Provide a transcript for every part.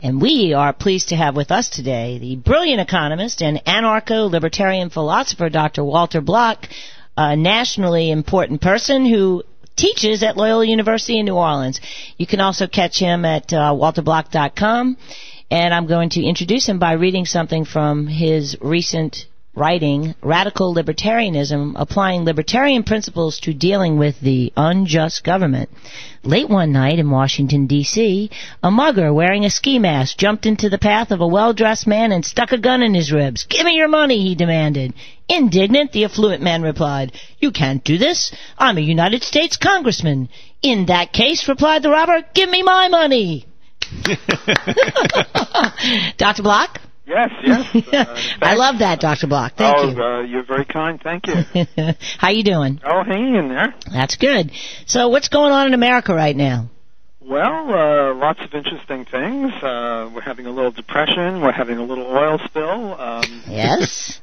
And we are pleased to have with us today the brilliant economist and anarcho-libertarian philosopher, Dr. Walter Block, a nationally important person who teaches at Loyola University in New Orleans. You can also catch him at walterblock.com, and I'm going to introduce him by reading something from his recent writing, Radical Libertarianism, Applying Libertarian Principles to Dealing with the Unjust Government. Late one night in Washington, D.C., a mugger wearing a ski mask jumped into the path of a well-dressed man and stuck a gun in his ribs. "Give me your money," he demanded. Indignant, the affluent man replied, "You can't do this. I'm a United States congressman." "In that case," replied the robber, "give me my money." Dr. Block? Yes. I love that, Dr. Block. Thank you. You're very kind. Thank you. How you doing? Oh, hanging in there. That's good. So what's going on in America right now? Well, lots of interesting things. We're having a little depression. We're having a little oil spill. Yes.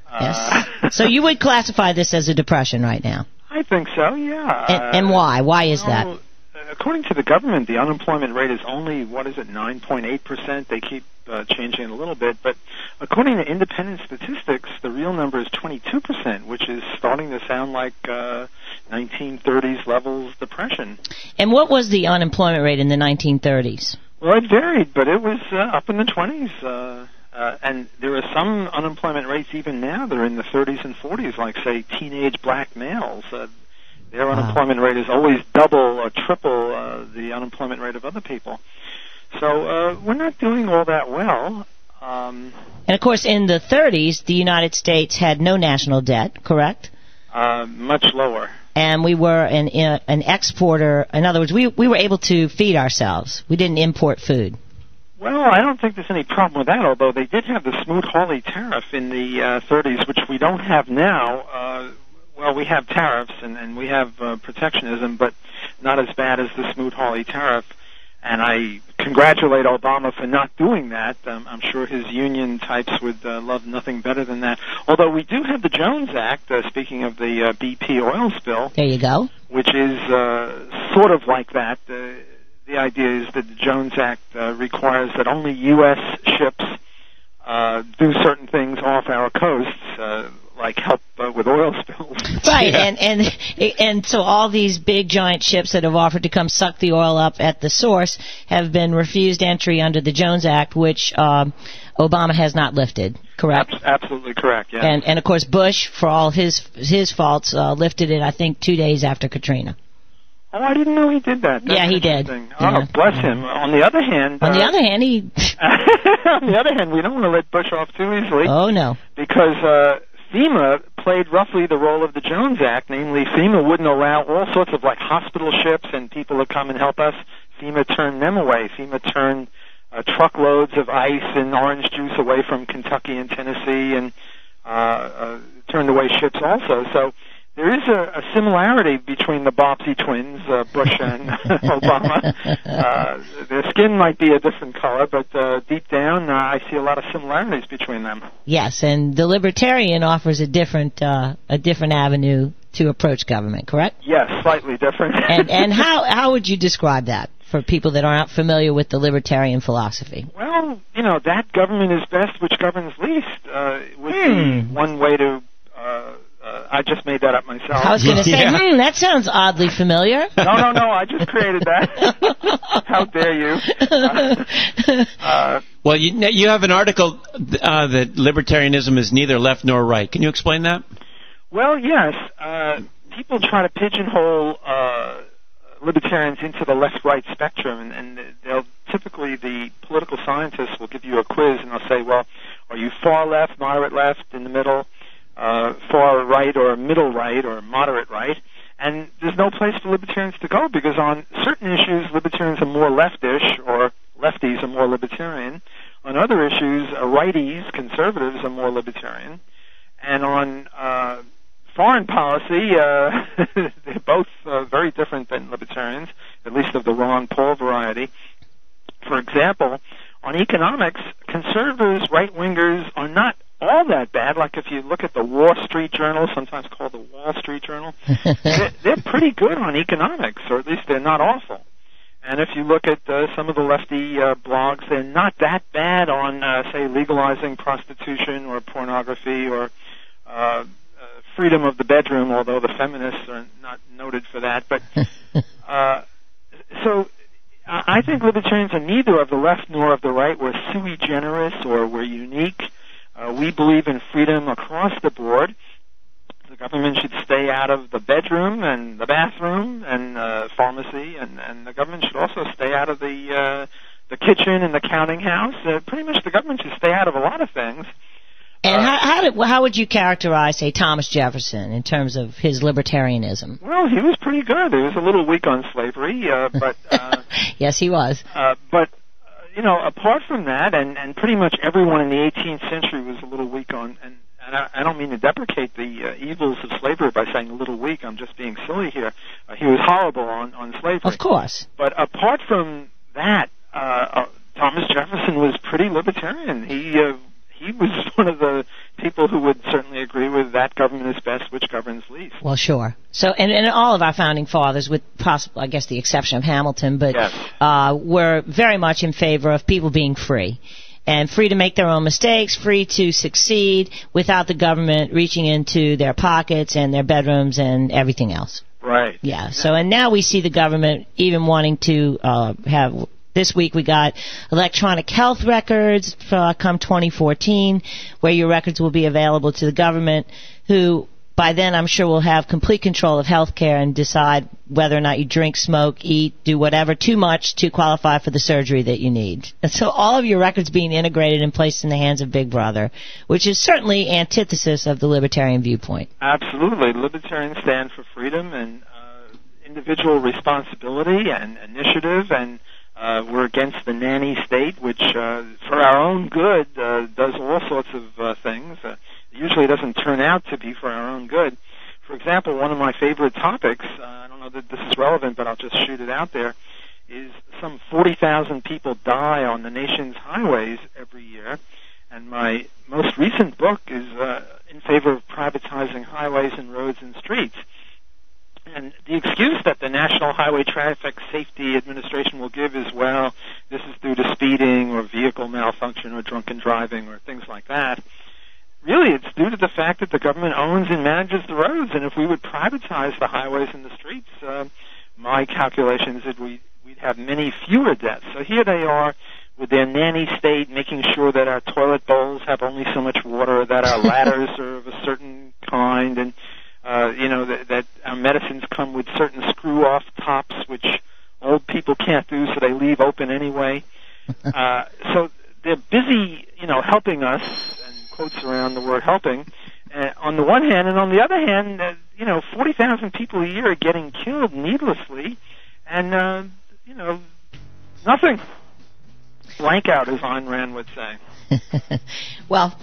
So you would classify this as a depression right now? I think so, yeah. And why? Why is that? According to the government, the unemployment rate is only, 9.8%? They keep changing it a little bit. But according to independent statistics, the real number is 22%, which is starting to sound like 1930s levels depression. And what was the unemployment rate in the 1930s? Well, it varied, but it was up in the 20s. And there are some unemployment rates even now that are in the 30s and 40s, like, say, teenage black males. Their unemployment rate is always double or triple the unemployment rate of other people. So we're not doing all that well. And, of course, in the 30s, the United States had no national debt, correct? Much lower. And we were an exporter. In other words, we were able to feed ourselves. We didn't import food. Well, I don't think there's any problem with that, although they did have the Smoot-Hawley tariff in the 30s, which we don't have now. Well, we have tariffs and we have protectionism, but not as bad as the Smoot-Hawley tariff. And I congratulate Obama for not doing that. I'm sure his union types would love nothing better than that. Although we do have the Jones Act, speaking of the BP oil spill. There you go. Which is sort of like that. The idea is that the Jones Act requires that only U.S. ships do certain things off our coasts, like help with oil spills. Right, yeah. and so all these big giant ships that have offered to come suck the oil up at the source have been refused entry under the Jones Act, which Obama has not lifted, correct? Absolutely correct, yeah. And of course Bush, for all his faults, lifted it, I think, 2 days after Katrina. Oh, I didn't know he did that. That's he did. Oh, yeah. Bless him. On the other hand, he. on the other hand, we don't want to let Bush off too easily. Oh no, because FEMA played roughly the role of the Jones Act. Namely, FEMA wouldn't allow all sorts of like hospital ships and people to come and help us. FEMA turned them away. FEMA turned truckloads of ice and orange juice away from Kentucky and Tennessee, and turned away ships also. So there is a similarity between the Bobbsey twins, Bush and Obama. Their skin might be a different color, but deep down, I see a lot of similarities between them. Yes, and the libertarian offers a different avenue to approach government, correct? Yes, slightly different. and how would you describe that for people that aren't familiar with the libertarian philosophy? Well, that government is best which governs least would be one way to... I just made that up myself. I was going to say, that sounds oddly familiar. No, I just created that. How dare you? Well, you have an article that libertarianism is neither left nor right. Can you explain that? Well, yes. People try to pigeonhole libertarians into the left-right spectrum, and they'll typically, the political scientists will give you a quiz, and they'll say, well, are you far left, moderate left, in the middle, far right or middle right or moderate right? And there's no place for libertarians to go, because on certain issues libertarians are more leftish, or lefties are more libertarian. On other issues, righties, conservatives, are more libertarian. And on foreign policy, they're both very different than libertarians, at least of the Ron Paul variety. For example, on economics, conservatives, right-wingers are not all that bad. Like if you look at the Wall Street Journal, sometimes called the Wall Street Journal, they're pretty good on economics, or at least they're not awful. And if you look at some of the lefty blogs, they're not that bad on, say, legalizing prostitution or pornography or freedom of the bedroom, although the feminists are not noted for that. But so I think libertarians are neither of the left nor of the right. We're sui generis, or we're unique. We believe in freedom across the board. The government should stay out of the bedroom and the bathroom and pharmacy, and the government should also stay out of the kitchen and the counting house. Pretty much the government should stay out of a lot of things. And how would you characterize, say, Thomas Jefferson in terms of his libertarianism? Well, he was pretty good. He was a little weak on slavery, but yes, he was. But you know, apart from that, and pretty much everyone in the 18th century was a little weak on. And I don't mean to deprecate the evils of slavery by saying a little weak. I'm just being silly here. He was horrible on slavery. Of course. But apart from that, Thomas Jefferson was pretty libertarian. He was one of the people who would certainly agree with that government is best, which governs least. Well, sure. So, and all of our founding fathers, with possible, I guess, the exception of Hamilton, but yes, were very much in favor of people being free. And free to make their own mistakes, free to succeed without the government reaching into their pockets and their bedrooms and everything else. Right. Yeah. So, and now we see the government even wanting to have. This week we got electronic health records come 2014, where your records will be available to the government, who by then I'm sure will have complete control of health care and decide whether or not you drink, smoke, eat, do whatever too much to qualify for the surgery that you need. And so all of your records being integrated and placed in the hands of Big Brother, which is certainly antithesis of the libertarian viewpoint. Absolutely. Libertarians stand for freedom and individual responsibility and initiative, and we're against the nanny state, which, for our own good, does all sorts of things. Usually doesn't turn out to be for our own good. For example, one of my favorite topics, I don't know that this is relevant, but I'll just shoot it out there, is some 40,000 people die on the nation's highways every year. And my most recent book is in favor of privatizing highways and roads and streets. And the excuse that the National Highway Traffic Safety Administration will give is, well, this is due to speeding or vehicle malfunction or drunken driving or things like that. Really, it's due to the fact that the government owns and manages the roads. And if we would privatize the highways and the streets, my calculation is that we'd have many fewer deaths. So here they are with their nanny state, making sure that our toilet bowls have only so much water, that our ladders are of a certain kind, and that our medicines come with certain screw-off tops, which old people can't do, so they leave open anyway. So they're busy, helping us, and quotes around the word helping, on the one hand, and on the other hand, 40,000 people a year are getting killed needlessly, and, nothing. Blank out, as Ayn Rand would say. Well,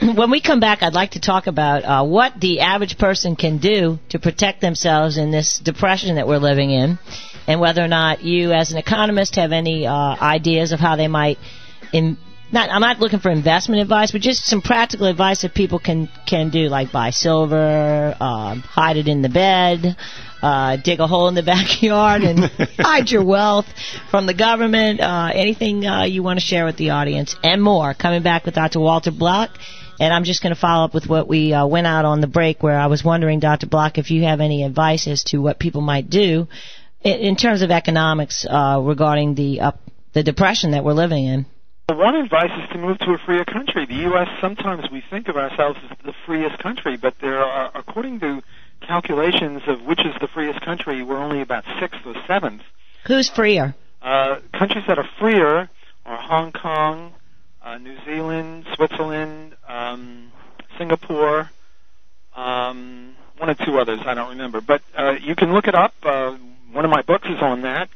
when we come back, I'd like to talk about what the average person can do to protect themselves in this depression that we're living in, and whether or not you, as an economist, have any ideas of how they might. I'm not looking for investment advice, but just some practical advice that people can do, like buy silver, hide it in the bed, dig a hole in the backyard, and hide your wealth from the government. Anything you want to share with the audience, and more. Coming back with Dr. Walter Block. And I'm just going to follow up with what we went out on the break, where I was wondering, Dr. Block, if you have any advice as to what people might do in terms of economics regarding the depression that we're living in. One advice is to move to a freer country. The U.S., sometimes we think of ourselves as the freest country, but there are, according to calculations of which is the freest country, we're only about 6th or 7th. Who's freer? Countries that are freer are Hong Kong, New Zealand, Switzerland, Singapore, one or two others, I don't remember. But you can look it up. One of my books is on that.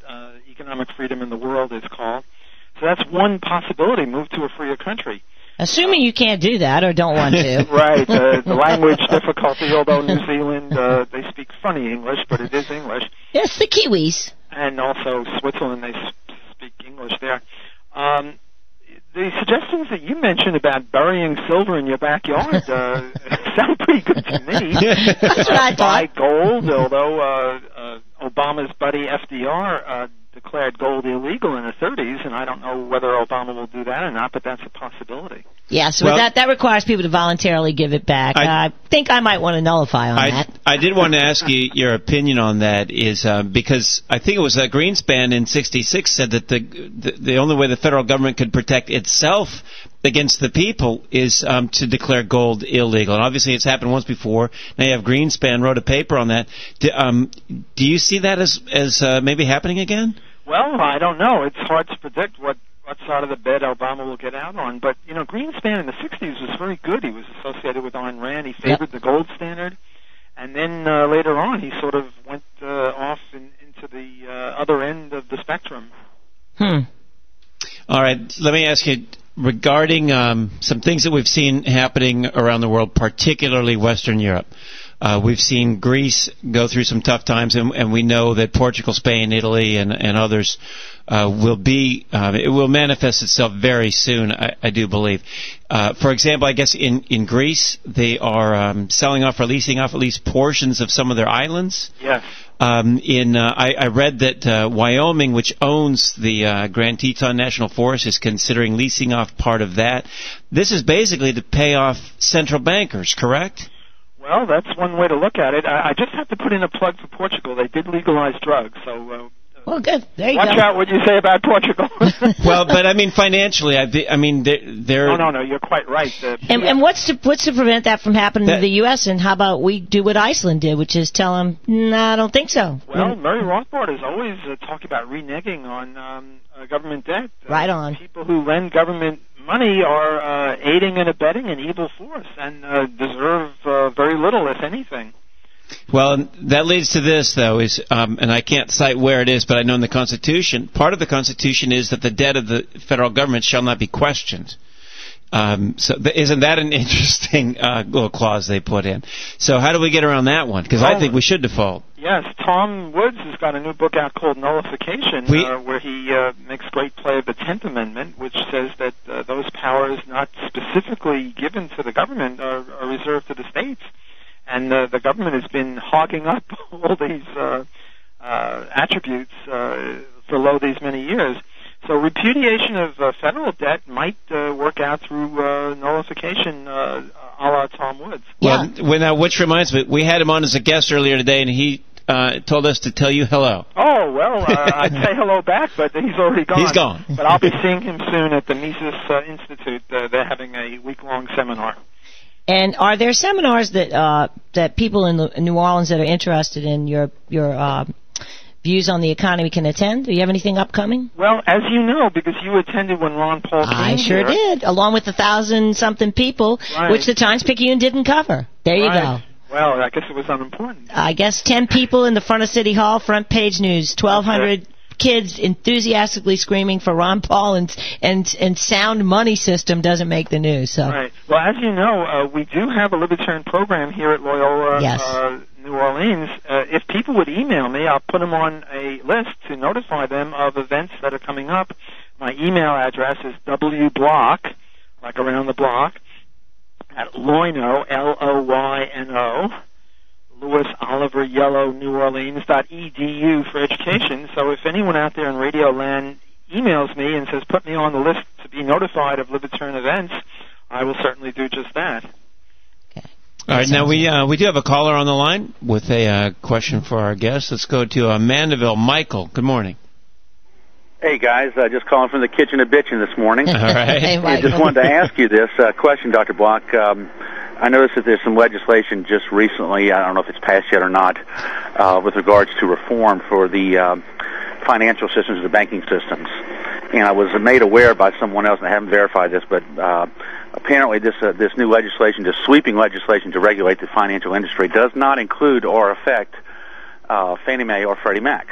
Economic Freedom in the World, it's called. So that's one possibility, move to a freer country. Assuming you can't do that or don't want to. Right. The language difficulty, although New Zealand, they speak funny English, but it is English. Yes, the Kiwis. And also Switzerland, they speak English there. The suggestions that you mentioned about burying silver in your backyard sound pretty good to me. That's what I thought. Buy gold, although Obama's buddy FDR declared gold illegal in the 30s, and I don't know whether Obama will do that or not, but that's a possibility. Yeah, so that requires people to voluntarily give it back. I think I might want to nullify on that. I did want to ask you your opinion on that, is because I think it was Greenspan in '66 said that the only way the federal government could protect itself against the people is to declare gold illegal. And obviously it's happened once before. Now you have Greenspan wrote a paper on that. Do you see that as maybe happening again? Well, I don't know. It's hard to predict what side of the bed Obama will get out on. But, Greenspan in the 60s was very good. He was associated with Ayn Rand. He favored the gold standard. And then later on, he sort of went off into the other end of the spectrum. All right. Let me ask you, regarding some things that we've seen happening around the world, particularly Western Europe. We've seen Greece go through some tough times, and we know that Portugal, Spain, Italy, and others it will manifest itself very soon, I do believe. For example, I guess in Greece, they are selling off or leasing off at least portions of some of their islands. Yes. I read that Wyoming, which owns the Grand Teton National Forest, is considering leasing off part of that. This is basically to pay off central bankers, correct? Well, that's one way to look at it. I just have to put in a plug for Portugal. They did legalize drugs, so... well, good. There you watch go. out what you say about Portugal. Well, but I mean financially, they're... No, you're quite right. And what's to prevent that from happening to the U.S., and how about we do what Iceland did, which is tell them, no, I don't think so. Well, Murray Rothbard is always talking about reneging on government debt. Right on. People who lend government money are aiding and abetting an evil force and deserve very little, if anything. Well, that leads to this, though, is, and I can't cite where it is, but I know in the Constitution, part of the Constitution is that the debt of the federal government shall not be questioned. Isn't that an interesting little clause they put in? So how do we get around that one? Because I think we should default. Yes, Tom Woods has got a new book out called Nullification, where he makes great play of the 10th Amendment, which says that those powers not specifically given to the government are reserved to the states. And the government has been hogging up all these attributes for these many years. So repudiation of federal debt might work out through nullification a la Tom Woods. Well, which reminds me, we had him on as a guest earlier today, and he told us to tell you hello. Oh, well, I'd say hello back, but he's already gone. He's gone. But I'll be seeing him soon at the Mises Institute. They're having a week-long seminar. And are there seminars that people in New Orleans that are interested in your views on the economy can attend? Do you have anything upcoming? Well, as you know, because you attended when Ron Paul came I sure did, along with 1,000-something people, which the Times-Picayune didn't cover. There you go. Well, I guess it was unimportant. I guess 10 people in the front of City Hall, front page news, 1,200 kids enthusiastically screaming for Ron Paul and sound money system doesn't make the news. So. Right. Well, as you know, we do have a libertarian program here at Loyola New Orleans. If people would email me, I'll put them on a list to notify them of events that are coming up. My email address is wblock, like around the block, at Loyno, L-O-Y-N-O, Louis Oliver Yellow New Orleans.edu for education. So if anyone out there in Radio Land emails me and says put me on the list to be notified of libertarian events, I will certainly do just that. Okay. All right, now we do have a caller on the line with a question for our guest. Let's go to Mandeville. Michael, good morning. Hey, guys, just calling from the kitchen of bitching this morning. All right. Hey, I just wanted to ask you this question, Dr. Block. I noticed that there's some legislation just recently, I don't know if it's passed yet or not, with regards to reform for the financial systems, the banking systems. And I was made aware by someone else, and I haven't verified this, but apparently this new legislation, this sweeping legislation to regulate the financial industry, does not include or affect Fannie Mae or Freddie Mac.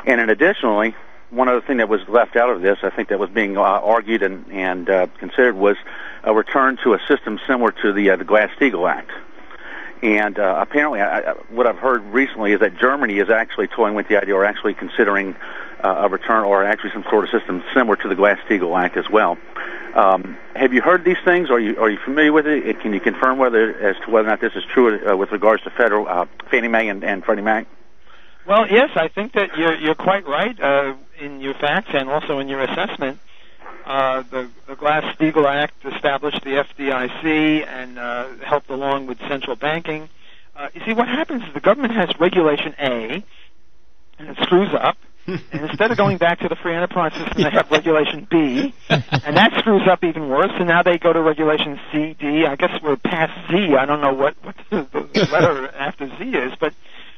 And then additionally, one other thing that was left out of this, I think that was being argued and considered, was a return to a system similar to the Glass-Steagall Act. And apparently, what I've heard recently is that Germany is actually toying with the idea, or actually considering a return, or actually some sort of system similar to the Glass-Steagall Act as well. Have you heard these things? Are you familiar with it? Can you confirm as to whether or not this is true with regards to federal Fannie Mae and Freddie Mac? Well, yes, I think that you're quite right in your facts and also in your assessment. The Glass-Steagall Act established the FDIC and helped along with central banking. You see, what happens is the government has Regulation A, and it screws up. And instead of going back to the free enterprise system, they have Regulation B, and that screws up even worse. And now they go to Regulation C, D. I guess we're past Z. I don't know what the letter after Z is, but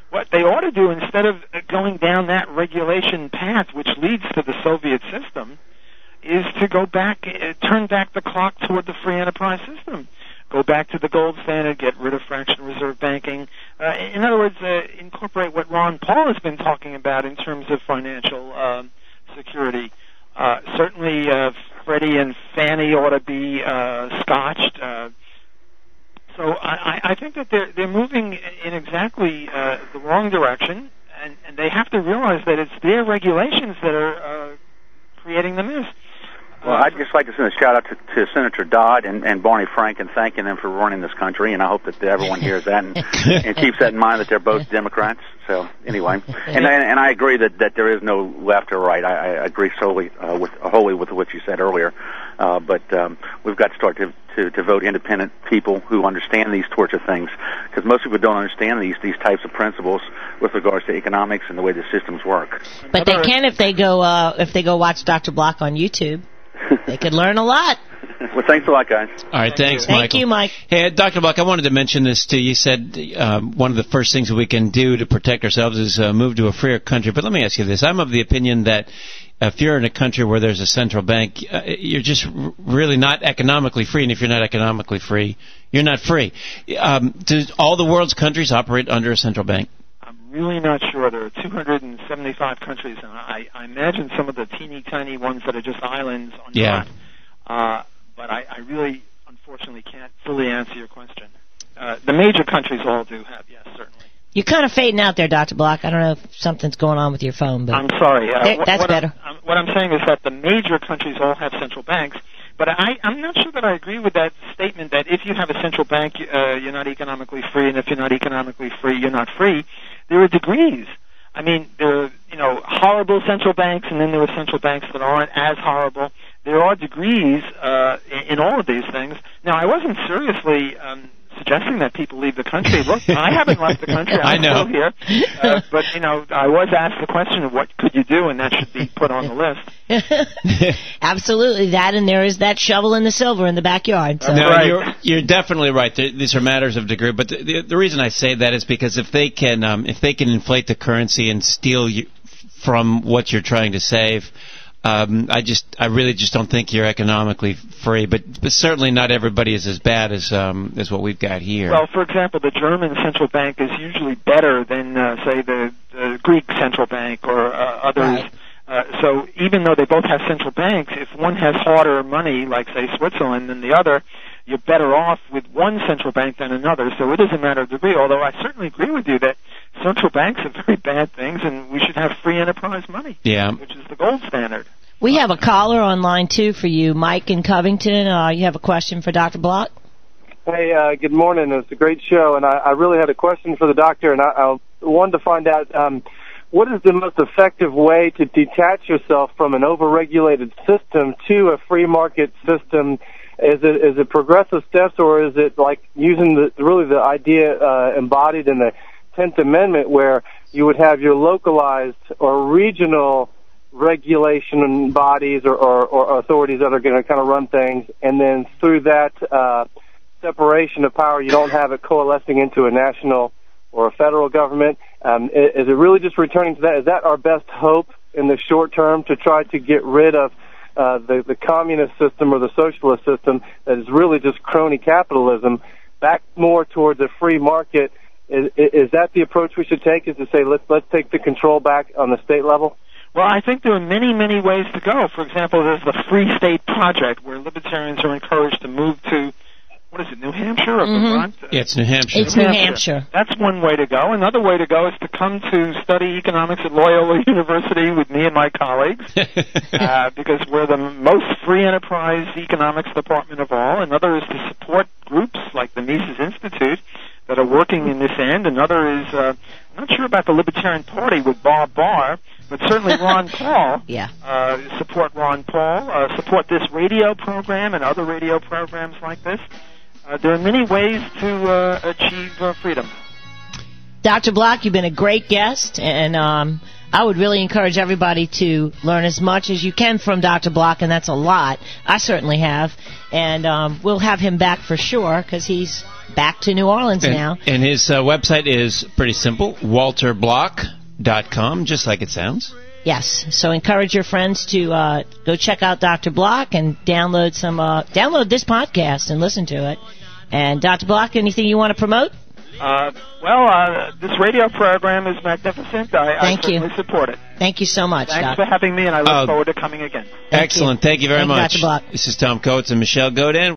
what they ought to do, instead of going down that regulation path, which leads to the Soviet system, is to go back, turn back the clock toward the free enterprise system. Go back to the gold standard, get rid of fractional reserve banking. In other words, incorporate what Ron Paul has been talking about in terms of financial security. Certainly, Freddie and Fannie ought to be scotched. So I think that they're moving in exactly the wrong direction, and they have to realize that it's their regulations that are creating the mess. Well, I'd just like to send a shout-out to Senator Dodd and Barney Frank and thanking them for running this country, and I hope that everyone hears that and keeps that in mind that they're both Democrats. So, anyway, and I agree that there is no left or right. I agree wholly with what you said earlier. But we've got to start to vote independent people who understand these sorts of things, because most people don't understand these types of principles with regards to economics and the way the systems work. But they can if they go watch Dr. Block on YouTube. They could learn a lot. Well, thanks a lot, guys. All right, thanks, Michael. Thank you, Mike. Hey, Dr. Block, I wanted to mention this too. You said one of the first things that we can do to protect ourselves is move to a freer country. But let me ask you this. I'm of the opinion that if you're in a country where there's a central bank, you're just really not economically free. And if you're not economically free, you're not free. Do all the world's countries operate under a central bank? Really not sure. There are 275 countries, and I imagine some of the teeny tiny ones that are just islands are not. But I really, unfortunately, can't fully answer your question. The major countries all do have, yes, certainly. You're kind of fading out there, Dr. Block. I don't know if something's going on with your phone, but I'm sorry. That's better. What I'm saying is that the major countries all have central banks, but I'm not sure that I agree with that statement that if you have a central bank, you're not economically free, and if you're not economically free, you're not free. There are degrees. I mean, there are, horrible central banks, and then there are central banks that aren't as horrible. There are degrees in all of these things. Now, I wasn't seriously suggesting that people leave the country. Look, I haven't left the country. I'm still here. But, I was asked the question of what could you do, and that should be put on the list. Absolutely. That, and there is that shovel in the silver in the backyard. So. No, right. You're definitely right. These are matters of degree. But the reason I say that is because if they can inflate the currency and steal you from what you're trying to save, I really just don't think you're economically free, but certainly not everybody is as bad as what we've got here. Well, for example, the German central bank is usually better than, say, the Greek central bank or others. Right. So even though they both have central banks, if one has harder money, like, say, Switzerland, than the other, you're better off with one central bank than another. So it is a matter of degree, although I certainly agree with you that central banks are very bad things, and we should have free enterprise money, which is the gold standard. We have a caller on line 2 for you, Mike in Covington. You have a question for Dr. Block? Hey, good morning. It's a great show, and I really had a question for the doctor, and I wanted to find out what is the most effective way to detach yourself from an overregulated system to a free market system? Is it progressive steps, or is it like using the idea embodied in the 10th Amendment, where you would have your localized or regional regulation bodies or authorities that are going to kind of run things, and then through that separation of power, you don't have it coalescing into a national or a federal government? Is it really just returning to that? Is that our best hope in the short term, to try to get rid of the communist system or the socialist system that is really just crony capitalism, back more towards a free market? Is that the approach we should take, is to say let's take the control back on the state level? Well, I think there are many, many ways to go. For example, there's the Free State Project, where libertarians are encouraged to move to, what is it, New Hampshire or Vermont? Yeah, it's New Hampshire. It's New Hampshire. That's one way to go. Another way to go is to come to study economics at Loyola University with me and my colleagues, because we're the most free enterprise economics department of all. Another is to support groups like the Mises Institute that are working in this end. Another is not sure about the Libertarian Party with Bob Barr, but certainly Ron Paul. Yeah. Support Ron Paul. Support this radio program and other radio programs like this. There are many ways to achieve freedom. Dr. Block, you've been a great guest, and I would really encourage everybody to learn as much as you can from Dr. Block, and that's a lot. I certainly have, and we'll have him back for sure, because he's back to New Orleans now. And his website is pretty simple, walterblock.com, just like it sounds. Yes, so encourage your friends to go check out Dr. Block and download this podcast and listen to it. And Dr. Block, anything you want to promote? This radio program is magnificent. I certainly support it. Thank you so much, Thanks for having me, and I look forward to coming again. Excellent. Thank you very much. Dr. Block. This is Tom Kowitz and Michele Gaudin.